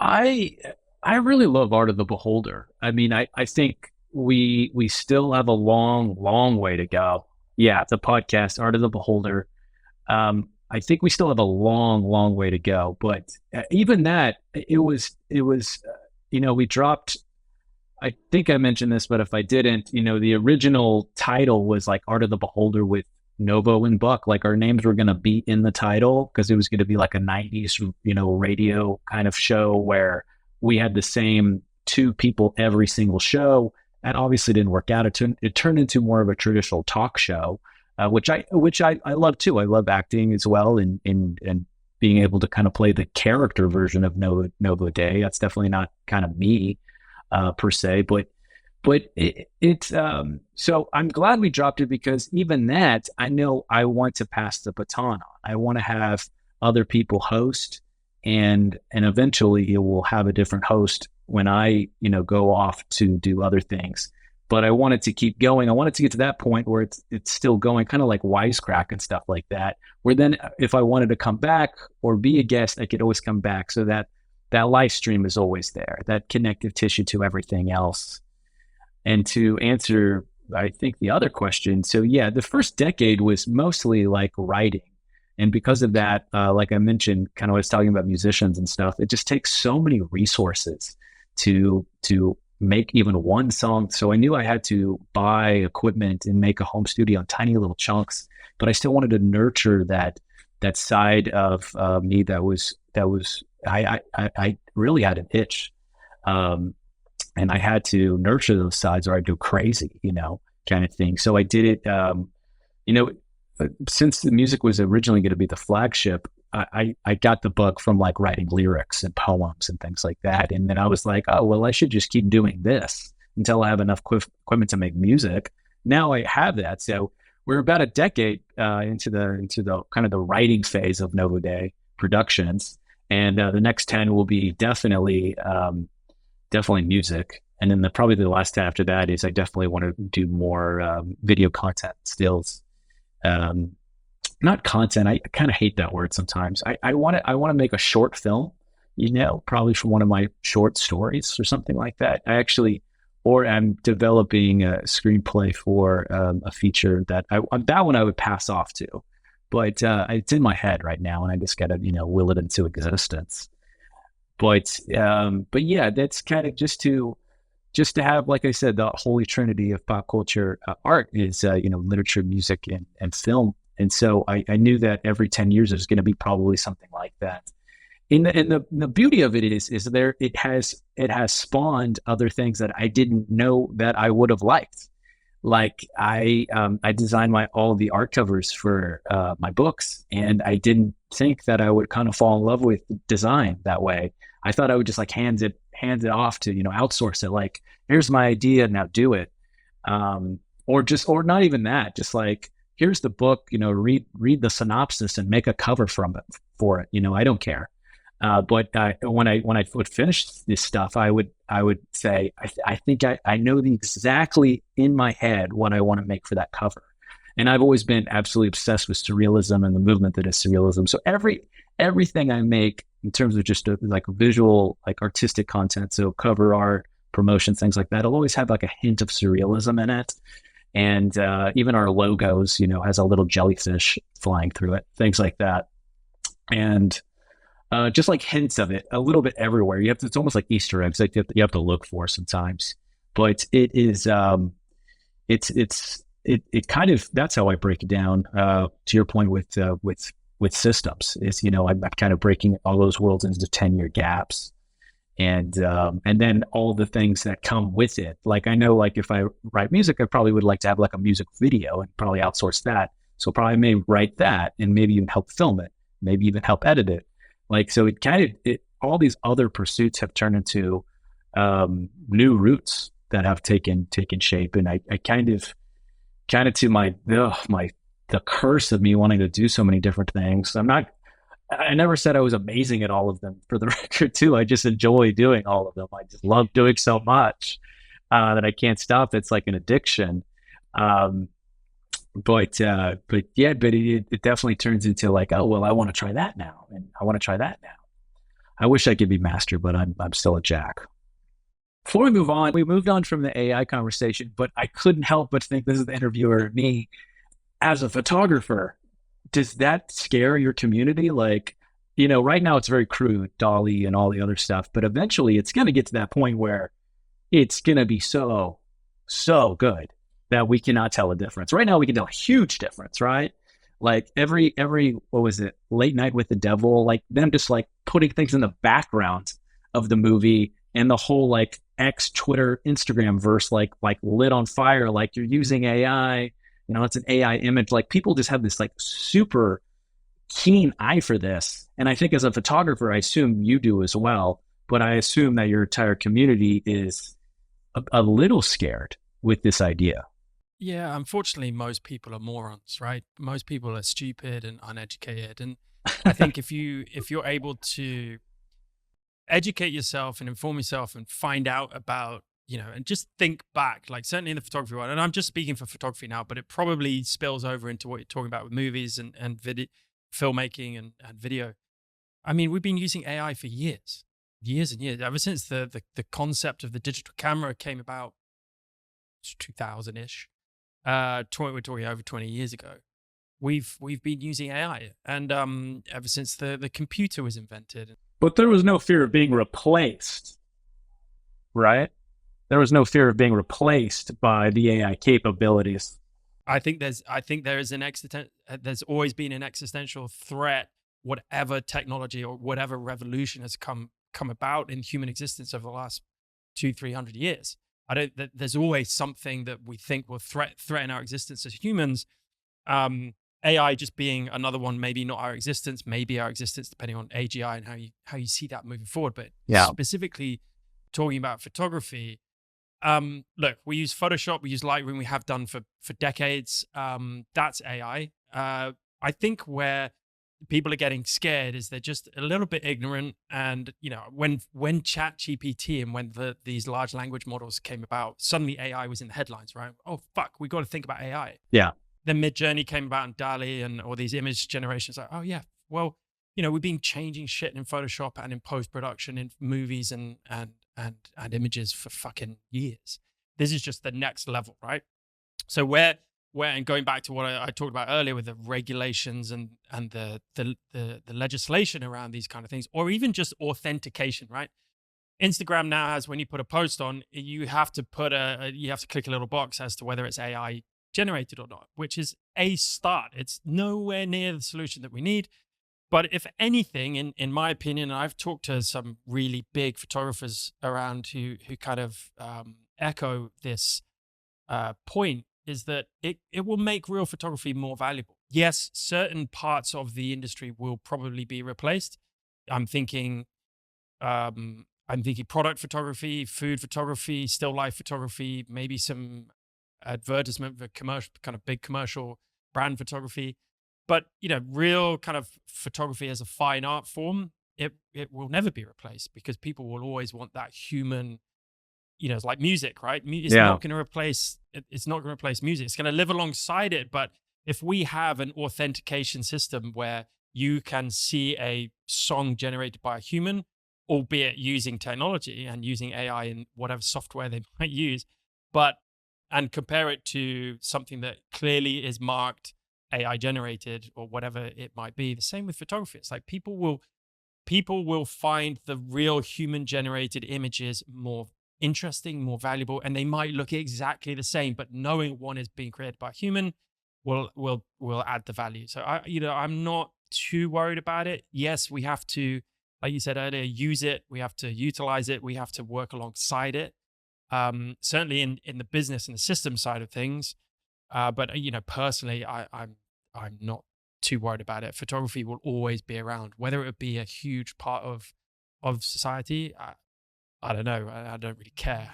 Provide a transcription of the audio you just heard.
I I really love Art of the Beholder. I mean, I think we still have a long way to go. Yeah, it's a podcast, Art of the Beholder. I think we still have a long way to go. But even that, we dropped. I think I mentioned this, but if I didn't, the original title was like Art of the Beholder with Novo and Buck. Like our names were going to be in the title because it was going to be like a 90s, radio kind of show where we had the same two people every single show. And obviously didn't work out. It turned into more of a traditional talk show, which I love too. I love acting as well and being able to kind of play the character version of Novo Day. That's definitely not kind of me per se, but it's so I'm glad we dropped it because even that I know I want to pass the baton on. I want to have other people host, and eventually it will have a different host when I go off to do other things. But I wanted to keep going. I wanted to get to that point where it's still going, kind of like Wisecrack and stuff like that. Where then, if I wanted to come back or be a guest, I could always come back, so that that live stream is always there, that connective tissue to everything else. And to answer, I think, the other question, so yeah, the first decade was mostly like writing. And because of that, like I mentioned, kind of I was talking about musicians and stuff, it just takes so many resources to make even one song. So I knew I had to buy equipment and make a home studio on tiny little chunks, but I still wanted to nurture that side of me that was I really had an itch, um, and I had to nurture those sides or I'd go crazy, kind of thing. So I did it. You know, since the music was originally going to be the flagship, I got the bug from like writing lyrics and poems and things like that. And then I was like, oh, well, I should just keep doing this until I have enough equipment to make music. Now I have that. So we're about a decade into the kind of the writing phase of Novo Day Productions. And the next 10 will be definitely music. And then probably the last 10 after that is I definitely want to do more video content stills. Um, Not content. I kind of hate that word sometimes. I want to make a short film, probably for one of my short stories or something like that. Or I'm developing a screenplay for a feature that one I would pass off to, but it's in my head right now, and I just got to will it into existence. But yeah, that's kind of just to have, like I said, the holy trinity of pop culture art is literature, music, and film. And so I knew that every 10 years there's going to be probably something like that. And the beauty of it is there it has spawned other things that I didn't know that I would have liked. Like I designed all the art covers for my books, and I didn't think that I would kind of fall in love with design that way. I thought I would just like hand it off to outsource it. Like, here's my idea, now do it. Or not even that, just like, here's the book, read the synopsis and make a cover for it. I don't care. But when I would finish this stuff, I would say, I think I know exactly in my head what I want to make for that cover. And I've always been absolutely obsessed with surrealism and the movement that is surrealism. So everything I make in terms of just like visual, like artistic content, so cover art, promotion, things like that, it'll always have like a hint of surrealism in it. And even our logos, has a little jellyfish flying through it, things like that. And just like hints of it a little bit everywhere. It's almost like Easter eggs that you have to look for sometimes. But it is, it kind of, that's how I break it down. To your point with systems is, I'm kind of breaking all those worlds into 10-year gaps. And then all the things that come with it. Like, I know, like, if I write music, I probably would like to have like a music video and probably outsource that. So probably may write that and maybe even help film it, maybe even help edit it. Like, so all these other pursuits have turned into new routes that have taken shape. And I kind of to the curse of me wanting to do so many different things. I never said I was amazing at all of them, for the record, too. I just enjoy doing all of them. I just love doing so much that I can't stop. It's like an addiction. But yeah, but it definitely turns into like, oh, well, I want to try that now. And I want to try that now. I wish I could be master, but I'm still a jack. Before we move on, we moved on from the AI conversation, but I couldn't help but think this is the interviewer, me, as a photographer. Does that scare your community? Like, right now it's very crude, Dolly and all the other stuff, but eventually it's going to get to that point where it's going to be so good that we cannot tell a difference. Right now we can tell a huge difference, right? Like every what was it, Late Night with the Devil, like them just like putting things in the background of the movie, and the whole like X, Twitter, Instagram verse like lit on fire, like you're using AI, it's an AI image. Like people just have this like super keen eye for this. And I think as a photographer, I assume you do as well, but I assume that your entire community is a little scared with this idea. Yeah, unfortunately, most people are morons, right? Most people are stupid and uneducated. And I think if you're able to educate yourself and inform yourself and find out about, and just think back, like certainly in the photography world, and I'm just speaking for photography now, but it probably spills over into what you're talking about with movies and video, filmmaking and video. I mean, we've been using AI for years and years, ever since the concept of the digital camera came about 2000-ish. We're talking over 20 years ago. We've been using AI, and ever since the computer was invented. But there was no fear of being replaced, right? There was no fear of being replaced by the AI capabilities. There's always been an existential threat, whatever technology or whatever revolution has come about in human existence over the last 200-300 years. There's always something that we think will threaten our existence as humans. AI just being another one, maybe not our existence, maybe our existence, depending on AGI and how you see that moving forward. But Yeah. specifically talking about photography, look, we use Photoshop, we use Lightroom, we have done for decades. That's AI. I think where people are getting scared is they're just a little bit ignorant. And when Chat GPT and when these large language models came about, suddenly AI was in the headlines, right? Oh fuck, we got to think about AI. Yeah. Then Midjourney came about and DALL-E and all these image generations. Like, oh yeah, well, we've been changing shit in Photoshop and in post-production in movies and images for fucking years. This is just the next level, right? So where and going back to what I talked about earlier with the regulations and the legislation around these kind of things, or even just authentication, right? Instagram now has, when you put a post on, you have to click a little box as to whether it's AI generated or not, which is a start. It's nowhere near the solution that we need. But if anything, in my opinion, and I've talked to some really big photographers around who kind of echo this point, is that it will make real photography more valuable. Yes, certain parts of the industry will probably be replaced. I'm thinking product photography, food photography, still life photography, maybe some advertisement for commercial, kind of big commercial brand photography. But real kind of photography as a fine art form, it will never be replaced, because people will always want that human. It's like music, right? It's not going to replace music. It's going to live alongside it. But if we have an authentication system where you can see a song generated by a human, albeit using technology and using AI and whatever software they might use, and compare it to something that clearly is marked AI generated or whatever it might be. The same with photography. It's like people will find the real human generated images more interesting, more valuable, and they might look exactly the same, but knowing one is being created by a human will add the value. So I'm not too worried about it. Yes, we have to, like you said earlier, use it. We have to utilize it. We have to work alongside it. Certainly in the business and the system side of things. But personally, I'm not too worried about it. Photography will always be around, whether it would be a huge part of society. I don't know. I don't really care.